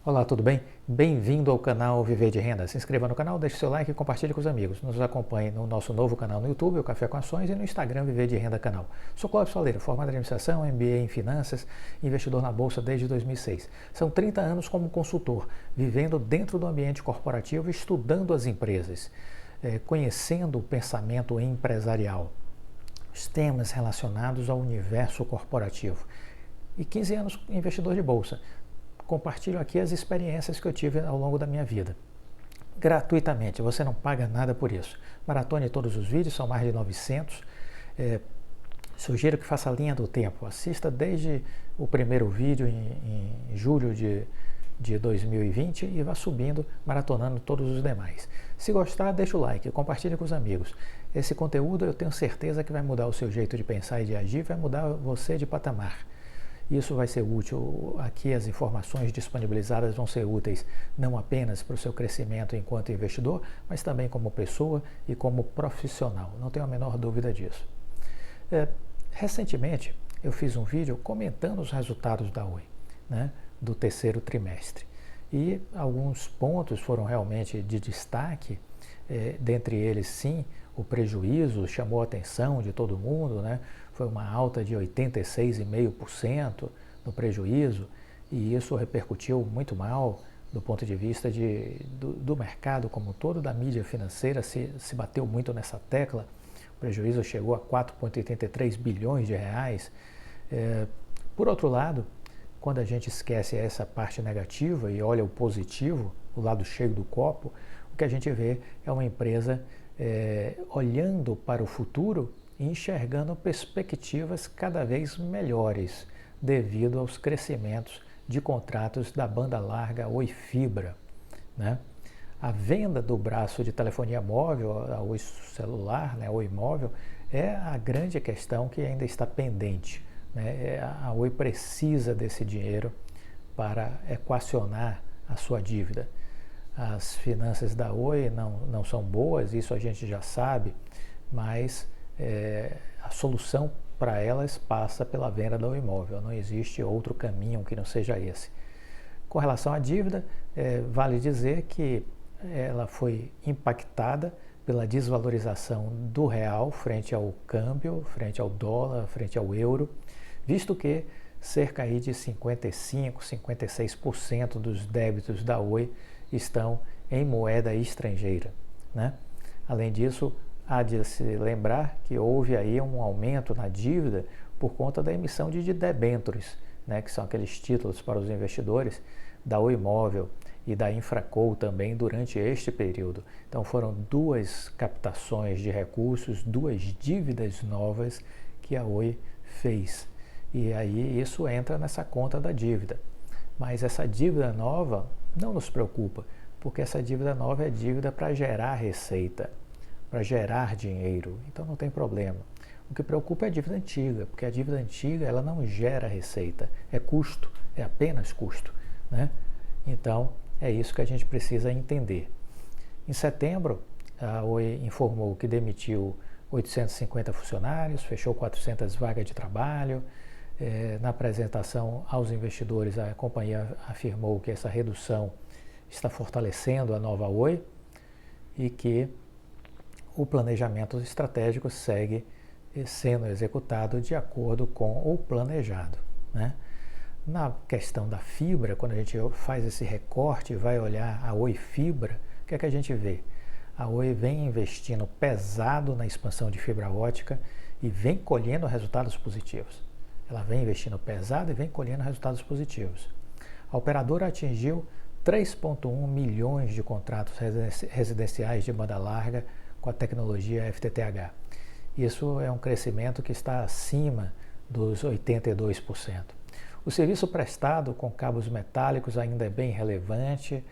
Olá, tudo bem? Bem-vindo ao canal Viver de Renda. Se inscreva no canal, deixe seu like e compartilhe com os amigos. Nos acompanhe no nosso novo canal no YouTube, o Café com Ações, e no Instagram Viver de Renda Canal. Sou Clóvis Faleiro, formado em administração, MBA em finanças, investidor na Bolsa desde 2006. São 30 anos como consultor, vivendo dentro do ambiente corporativo, estudando as empresas, conhecendo o pensamento empresarial, os temas relacionados ao universo corporativo. E 15 anos investidor de Bolsa. Compartilho aqui as experiências que eu tive ao longo da minha vida. Gratuitamente, você não paga nada por isso. Maratone todos os vídeos, são mais de 900. Sugiro que faça a linha do tempo. Assista desde o primeiro vídeo em julho de 2020 e vá subindo, maratonando todos os demais. Se gostar, deixa o like, compartilhe com os amigos. Esse conteúdo eu tenho certeza que vai mudar o seu jeito de pensar e de agir, vai mudar você de patamar. Isso vai ser útil. Aqui as informações disponibilizadas vão ser úteis não apenas para o seu crescimento enquanto investidor, mas também como pessoa e como profissional. Não tenho a menor dúvida disso. Recentemente eu fiz um vídeo comentando os resultados da Oi, do terceiro trimestre. E alguns pontos foram realmente de destaque, dentre eles sim, o prejuízo chamou a atenção de todo mundo, Foi uma alta de 86,5% no prejuízo, e isso repercutiu muito mal do ponto de vista do mercado como um todo, da mídia financeira, se bateu muito nessa tecla. O prejuízo chegou a 4,83 bilhões de reais. Por outro lado, quando a gente esquece essa parte negativa e olha o positivo, o lado cheio do copo, o que a gente vê é uma empresa olhando para o futuro e enxergando perspectivas cada vez melhores devido aos crescimentos de contratos da banda larga Oi Fibra. A venda do braço de telefonia móvel, a Oi Celular, a Oi Móvel, é a grande questão que ainda está pendente. A Oi precisa desse dinheiro para equacionar a sua dívida. As finanças da Oi não são boas, isso a gente já sabe, mas a solução para elas passa pela venda do imóvel. Não existe outro caminho que não seja esse. Com relação à dívida, vale dizer que ela foi impactada pela desvalorização do real frente ao câmbio, frente ao dólar, frente ao euro, visto que cerca aí de 55%, 56% dos débitos da Oi estão em moeda estrangeira. Além disso, há de se lembrar que houve aí um aumento na dívida por conta da emissão de debêntures, que são aqueles títulos para os investidores da Oi Móvel e da Infraco também durante este período. Então foram duas captações de recursos, duas dívidas novas que a Oi fez. E aí isso entra nessa conta da dívida. Mas essa dívida nova não nos preocupa, porque essa dívida nova é dívida para gerar receita, para gerar dinheiro, então não tem problema. O que preocupa é a dívida antiga, porque a dívida antiga ela não gera receita, é custo, é apenas custo. Então é isso que a gente precisa entender. Em setembro, a Oi informou que demitiu 850 funcionários, fechou 400 vagas de trabalho. Na apresentação aos investidores, a companhia afirmou que essa redução está fortalecendo a nova Oi e que o planejamento estratégico segue sendo executado de acordo com o planejado. Na questão da fibra, quando a gente faz esse recorte e vai olhar a Oi Fibra, o que é que a gente vê? A Oi vem investindo pesado na expansão de fibra ótica e vem colhendo resultados positivos. Ela vem investindo pesado e vem colhendo resultados positivos. A operadora atingiu 3,1 milhões de contratos residenciais de banda larga com a tecnologia FTTH. Isso é um crescimento que está acima dos 82%. O serviço prestado com cabos metálicos ainda é bem relevante.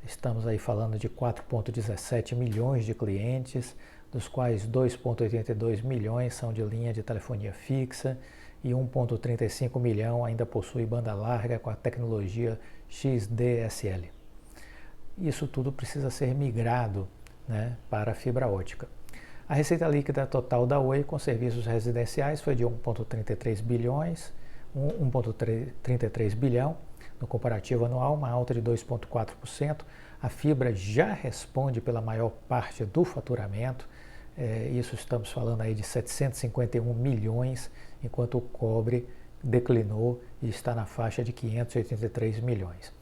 Estamos aí falando de 4,17 milhões de clientes, dos quais 2,82 milhões são de linha de telefonia fixa e 1,35 milhão ainda possui banda larga com a tecnologia XDSL. Isso tudo precisa ser migrado para a fibra ótica. A receita líquida total da Oi com serviços residenciais foi de 1,33 bilhão, no comparativo anual, uma alta de 2,4%. A fibra já responde pela maior parte do faturamento, isso estamos falando aí de 751 milhões, enquanto o cobre declinou e está na faixa de 583 milhões.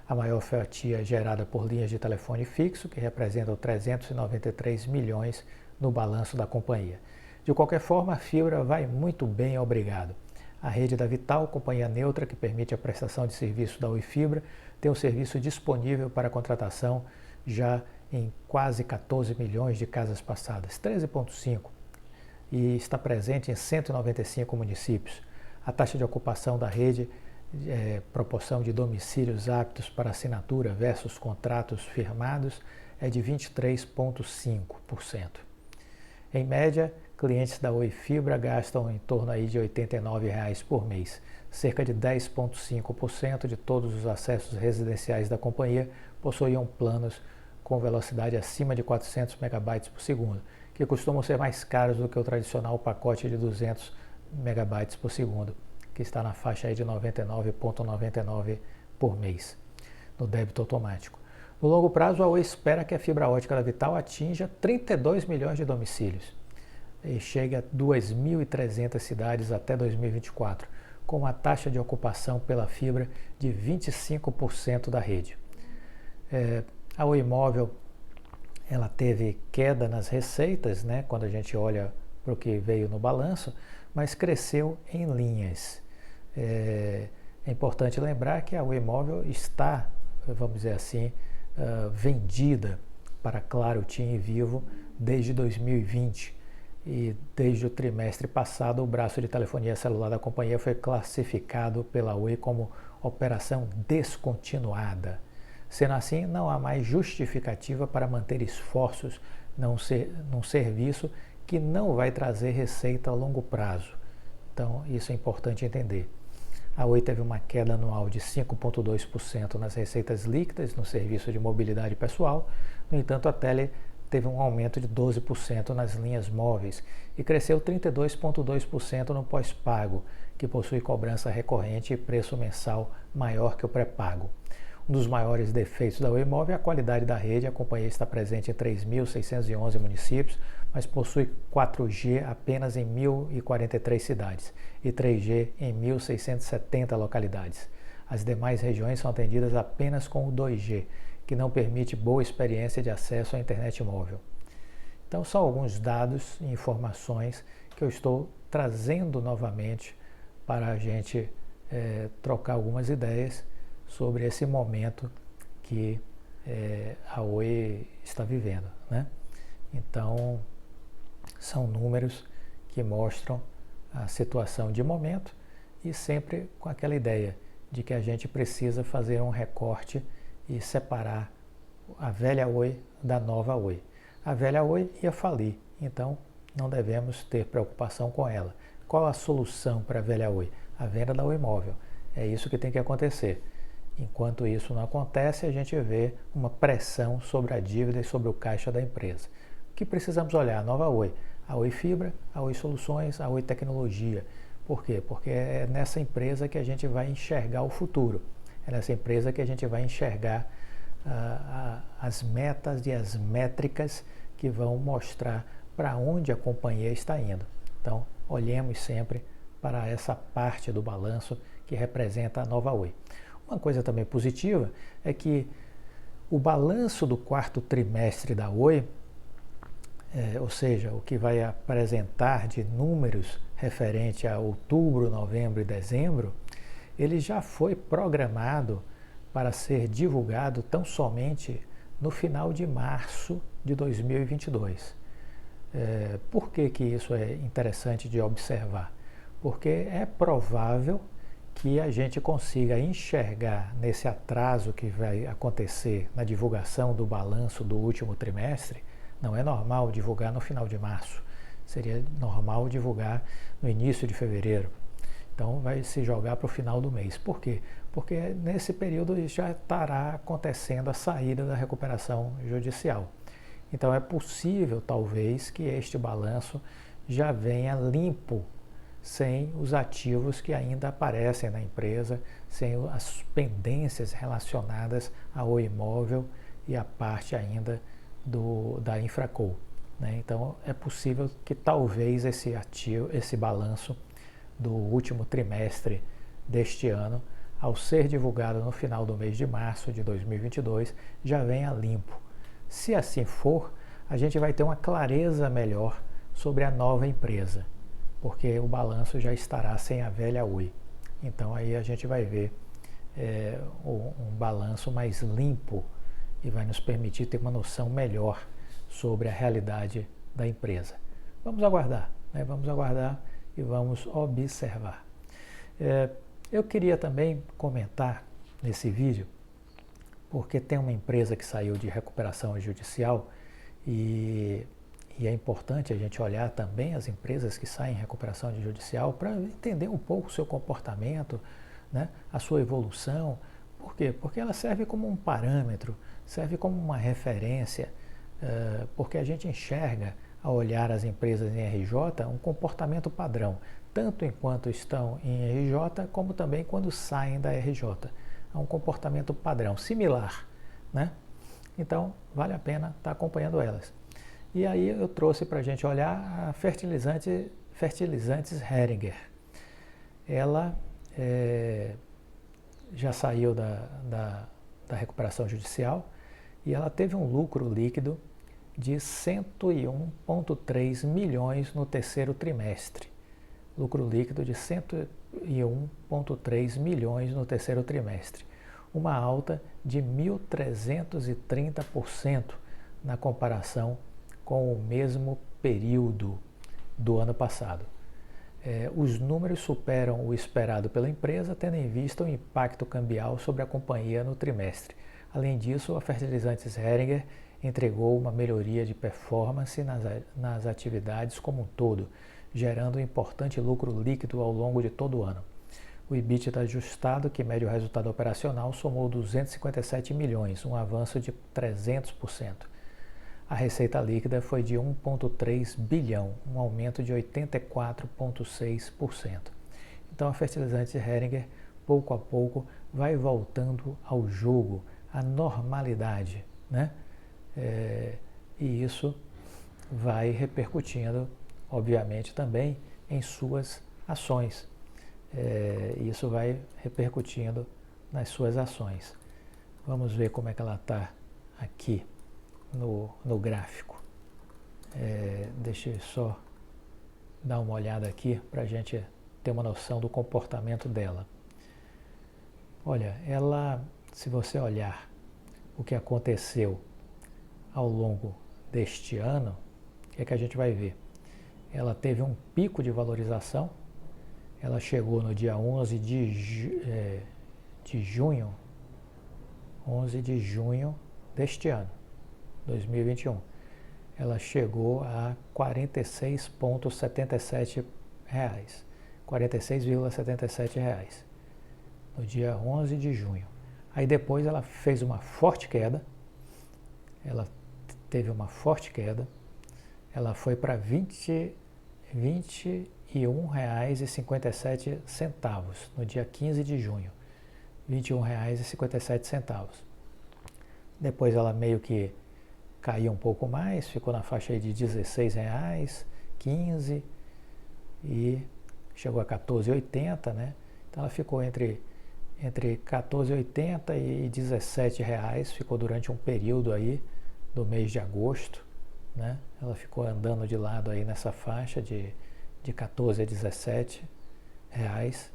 A maior fatia gerada por linhas de telefone fixo, que representam 393 milhões no balanço da companhia. De qualquer forma, a fibra vai muito bem, obrigado. A rede da Vital, companhia neutra que permite a prestação de serviço da Oi Fibra, tem um serviço disponível para contratação já em quase 14 milhões de casas passadas, 13,5, e está presente em 195 municípios. A taxa de ocupação da rede, proporção de domicílios aptos para assinatura versus contratos firmados, é de 23,5%. Em média, clientes da Oi Fibra gastam em torno aí de R$ 89,00 por mês. Cerca de 10,5% de todos os acessos residenciais da companhia possuíam planos com velocidade acima de 400 megabytes por segundo, que costumam ser mais caros do que o tradicional pacote de 200 megabytes por segundo, que está na faixa aí de R$ 99,99 por mês, no débito automático. No longo prazo, a Oi espera que a fibra ótica da Vital atinja 32 milhões de domicílios e chegue a 2.300 cidades até 2024, com uma taxa de ocupação pela fibra de 25% da rede. A Oi Móvel, ela teve queda nas receitas, né, quando a gente olha para o que veio no balanço, mas cresceu em linhas. É importante lembrar que a Oi Móvel está, vamos dizer assim, vendida para Claro, TIM e Vivo desde 2020, e desde o trimestre passado o braço de telefonia celular da companhia foi classificado pela Oi como operação descontinuada. Sendo assim, não há mais justificativa para manter esforços num serviço que não vai trazer receita a longo prazo. Então, isso é importante entender. A Oi teve uma queda anual de 5,2% nas receitas líquidas no serviço de mobilidade pessoal. No entanto, a Tele teve um aumento de 12% nas linhas móveis e cresceu 32,2% no pós-pago, que possui cobrança recorrente e preço mensal maior que o pré-pago. Um dos maiores defeitos da Oi Móvel é a qualidade da rede. A companhia está presente em 3.611 municípios, mas possui 4G apenas em 1.043 cidades e 3G em 1.670 localidades. As demais regiões são atendidas apenas com o 2G, que não permite boa experiência de acesso à internet móvel. Então, são alguns dados e informações que eu estou trazendo novamente para a gente trocar algumas ideias sobre esse momento que a Oi está vivendo, né? Então, são números que mostram a situação de momento e sempre com aquela ideia de que a gente precisa fazer um recorte e separar a velha Oi da nova Oi. A velha Oi ia falir, então não devemos ter preocupação com ela. Qual a solução para a velha Oi? A venda da Oi Móvel. É isso que tem que acontecer. Enquanto isso não acontece, a gente vê uma pressão sobre a dívida e sobre o caixa da empresa. O que precisamos olhar? A nova Oi. A Oi Fibra, a Oi Soluções, a Oi Tecnologia. Por quê? Porque é nessa empresa que a gente vai enxergar o futuro. É nessa empresa que a gente vai enxergar as metas e as métricas que vão mostrar para onde a companhia está indo. Então, olhemos sempre para essa parte do balanço que representa a nova Oi. Uma coisa também positiva é que o balanço do quarto trimestre da Oi, ou seja, o que vai apresentar de números referente a outubro, novembro e dezembro, ele já foi programado para ser divulgado tão somente no final de março de 2022. Por que isso é interessante de observar? Porque é provável que a gente consiga enxergar nesse atraso que vai acontecer na divulgação do balanço do último trimestre. Não é normal divulgar no final de março, seria normal divulgar no início de fevereiro. Então vai se jogar para o final do mês. Por quê? Porque nesse período já estará acontecendo a saída da recuperação judicial. Então é possível, talvez, que este balanço já venha limpo sem os ativos que ainda aparecem na empresa, sem as pendências relacionadas ao imóvel e a parte ainda da Infraco, né? Então é possível que talvez esse balanço do último trimestre deste ano, ao ser divulgado no final do mês de março de 2022, já venha limpo. Se assim for, a gente vai ter uma clareza melhor sobre a nova empresa, porque o balanço já estará sem a velha Oi. Então aí a gente vai ver um balanço mais limpo e vai nos permitir ter uma noção melhor sobre a realidade da empresa. Vamos aguardar, né? Vamos aguardar e vamos observar. Eu queria também comentar nesse vídeo, porque tem uma empresa que saiu de recuperação judicial e é importante a gente olhar também as empresas que saem em recuperação judicial para entender um pouco o seu comportamento, né, a sua evolução. Por quê? Porque ela serve como um parâmetro, serve como uma referência, porque a gente enxerga, ao olhar as empresas em RJ, um comportamento padrão, tanto enquanto estão em RJ, como também quando saem da RJ. É um comportamento padrão, similar, né? Então, vale a pena estar acompanhando elas. E aí eu trouxe para a gente olhar a Fertilizantes Heringer. Ela já saiu da recuperação judicial e ela teve um lucro líquido de 101,3 milhões no terceiro trimestre. Lucro líquido de 101,3 milhões no terceiro trimestre. Uma alta de 1.330% na comparação com o mesmo período do ano passado. Os números superam o esperado pela empresa, tendo em vista o impacto cambial sobre a companhia no trimestre. Além disso, a Fertilizantes Heringer entregou uma melhoria de performance nas atividades como um todo, gerando um importante lucro líquido ao longo de todo o ano. O EBITDA ajustado, que mede o resultado operacional, somou 257 milhões, um avanço de 300%. A receita líquida foi de 1,3 bilhão, um aumento de 84,6%. Então a Fertilizantes Heringer, pouco a pouco, vai voltando ao jogo, à normalidade, né? E isso vai repercutindo, obviamente, também em suas ações. Isso vai repercutindo nas suas ações. Vamos ver como é que ela está aqui no gráfico. Deixa eu só dar uma olhada aqui para a gente ter uma noção do comportamento dela. Olha, ela, se você olhar o que aconteceu ao longo deste ano, o que é que a gente vai ver? Ela teve um pico de valorização, ela chegou no dia 11 de junho deste ano, 2021. Ela chegou a R$ 46,77, 46,77 reais, no dia 11 de junho. Aí depois ela fez uma forte queda, ela teve uma forte queda, ela foi para R$ 21,57 no dia 15 de junho, R$ 21,57. Depois ela meio que caiu um pouco mais, ficou na faixa aí de R$16, 15 e chegou a 14,80, né? Então ela ficou entre 14,80 e 17 reais, ficou durante um período aí do mês de agosto, né? Ela ficou andando de lado aí nessa faixa de 14 a 17 reais.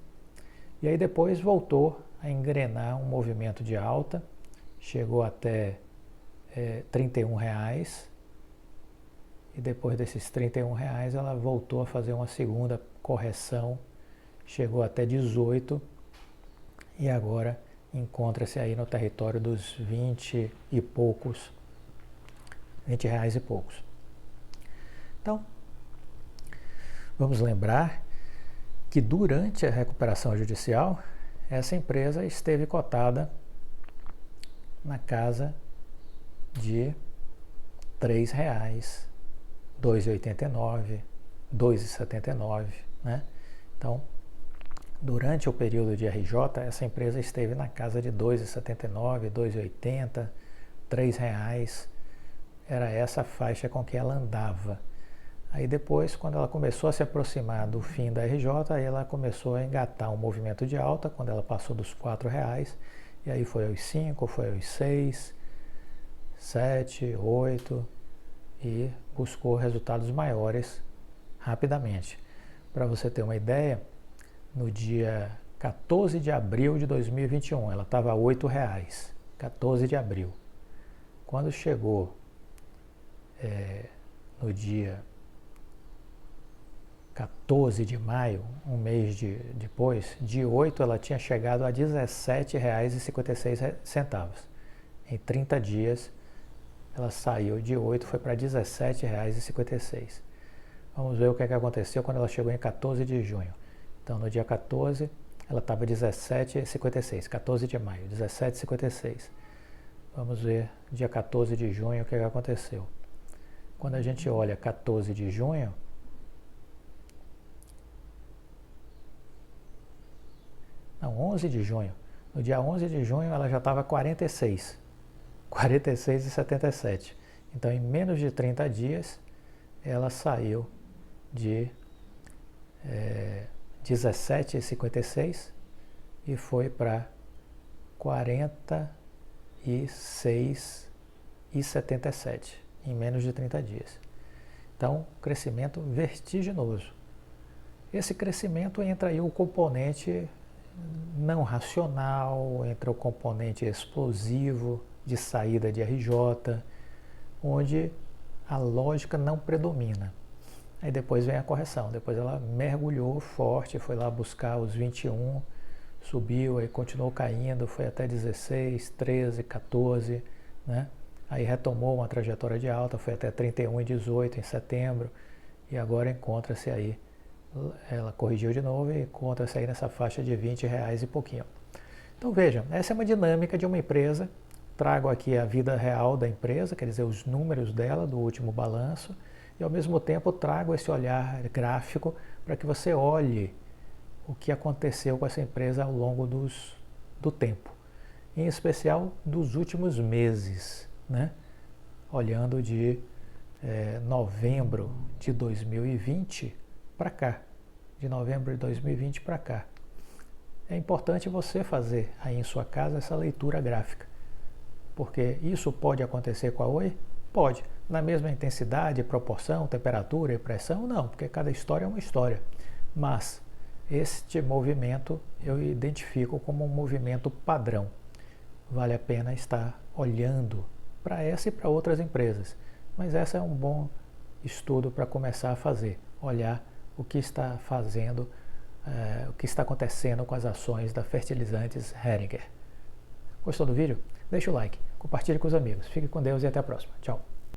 E aí depois voltou a engrenar um movimento de alta, chegou até 31 reais, e depois desses 31 reais ela voltou a fazer uma segunda correção, chegou até 18 e agora encontra-se aí no território dos 20 e poucos, 20 reais e poucos. Então, vamos lembrar que durante a recuperação judicial, essa empresa esteve cotada na casa de R$ 3,00, R$ 2,89, R$ 2,79, né? Então, durante o período de RJ, essa empresa esteve na casa de R$ 2,79, R$ 2,80, R$ 3. Era essa a faixa com que ela andava. Aí depois, quando ela começou a se aproximar do fim da RJ, aí ela começou a engatar um movimento de alta, quando ela passou dos R$ 4, e aí foi aos 5, foi aos 6, 7, 8, e buscou resultados maiores rapidamente. Para você ter uma ideia, no dia 14 de abril de 2021, ela estava a R$ 8, 14 de abril. Quando chegou no dia 14 de maio, um mês depois, de 8 ela tinha chegado a R$ 17,56. Em 30 dias, ela saiu de 8, foi para R$ 17,56. Vamos ver o que aconteceu quando ela chegou em 14 de junho. Então, no dia 14, ela estava 17,56, 14 de maio, 17,56. Vamos ver, dia 14 de junho, o que aconteceu. Quando a gente olha 14 de junho, não, 11 de junho. No dia 11 de junho, ela já estava 46,77. Então, em menos de 30 dias, ela saiu de 17,56 e foi para 46,77 em menos de 30 dias. Então, crescimento vertiginoso. Esse crescimento entra aí o componente não racional, entra o componente explosivo de saída de RJ, onde a lógica não predomina. Aí depois vem a correção, depois ela mergulhou forte, foi lá buscar os 21, subiu, aí continuou caindo, foi até 16, 13, 14, né? Aí retomou uma trajetória de alta, foi até 31,18 em setembro, e agora encontra-se aí, ela corrigiu de novo e encontra-se aí nessa faixa de R$ 20 e pouquinho. Então vejam, essa é uma dinâmica de uma empresa, trago aqui a vida real da empresa, quer dizer, os números dela, do último balanço, e ao mesmo tempo trago esse olhar gráfico para que você olhe o que aconteceu com essa empresa ao longo do tempo, em especial dos últimos meses, né? Olhando de novembro de 2020 para cá, de novembro de 2020 para cá. É importante você fazer aí em sua casa essa leitura gráfica, porque isso pode acontecer com a Oi? Pode. Na mesma intensidade, proporção, temperatura e pressão? Não, porque cada história é uma história. Mas este movimento eu identifico como um movimento padrão. Vale a pena estar olhando para essa e para outras empresas. Mas essa é um bom estudo para começar a fazer. Olhar o que está fazendo, o que está acontecendo com as ações da Fertilizantes Heringer. Gostou do vídeo? Deixa o like, compartilhe com os amigos. Fique com Deus e até a próxima. Tchau.